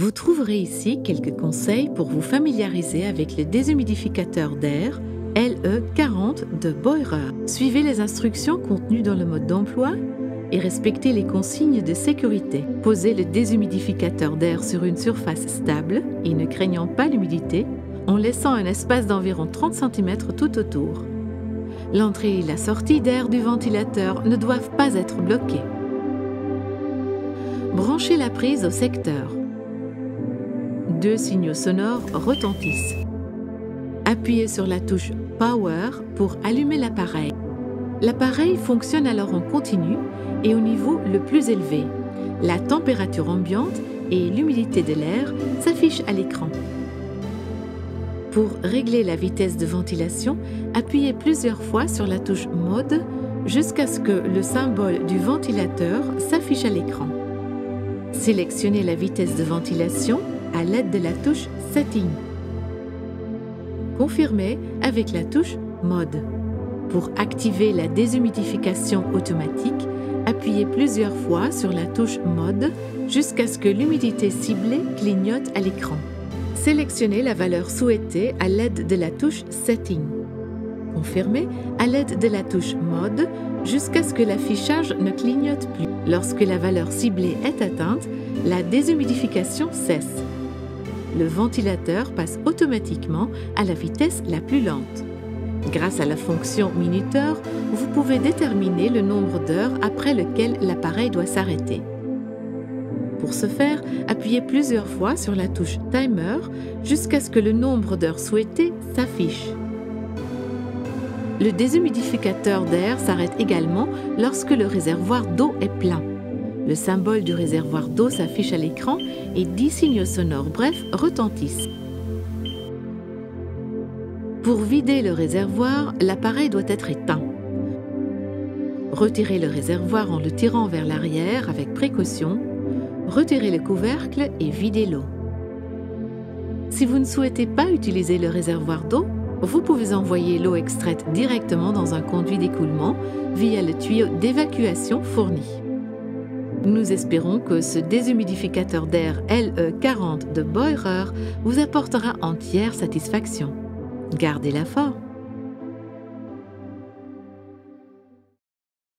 Vous trouverez ici quelques conseils pour vous familiariser avec le déshumidificateur d'air LE40 de Boirer. Suivez les instructions contenues dans le mode d'emploi et respectez les consignes de sécurité. Posez le déshumidificateur d'air sur une surface stable et ne craignant pas l'humidité, en laissant un espace d'environ 30 cm tout autour. L'entrée et la sortie d'air du ventilateur ne doivent pas être bloquées. Branchez la prise au secteur. 2 signaux sonores retentissent. Appuyez sur la touche Power pour allumer l'appareil. L'appareil fonctionne alors en continu et au niveau le plus élevé. La température ambiante et l'humidité de l'air s'affichent à l'écran. Pour régler la vitesse de ventilation, appuyez plusieurs fois sur la touche Mode jusqu'à ce que le symbole du ventilateur s'affiche à l'écran. Sélectionnez la vitesse de ventilation à l'aide de la touche Setting. Confirmez avec la touche Mode. Pour activer la déshumidification automatique, appuyez plusieurs fois sur la touche Mode jusqu'à ce que l'humidité ciblée clignote à l'écran. Sélectionnez la valeur souhaitée à l'aide de la touche Setting. Confirmez à l'aide de la touche Mode jusqu'à ce que l'affichage ne clignote plus. Lorsque la valeur ciblée est atteinte, la déshumidification cesse. Le ventilateur passe automatiquement à la vitesse la plus lente. Grâce à la fonction minuteur, vous pouvez déterminer le nombre d'heures après lequel l'appareil doit s'arrêter. Pour ce faire, appuyez plusieurs fois sur la touche Timer jusqu'à ce que le nombre d'heures souhaité s'affiche. Le déshumidificateur d'air s'arrête également lorsque le réservoir d'eau est plein. Le symbole du réservoir d'eau s'affiche à l'écran et 10 signaux sonores brefs retentissent. Pour vider le réservoir, l'appareil doit être éteint. Retirez le réservoir en le tirant vers l'arrière avec précaution. Retirez le couvercle et videz l'eau. Si vous ne souhaitez pas utiliser le réservoir d'eau, vous pouvez envoyer l'eau extraite directement dans un conduit d'écoulement via le tuyau d'évacuation fourni. Nous espérons que ce déshumidificateur d'air LE40 de Boirer vous apportera entière satisfaction. Gardez-la fort!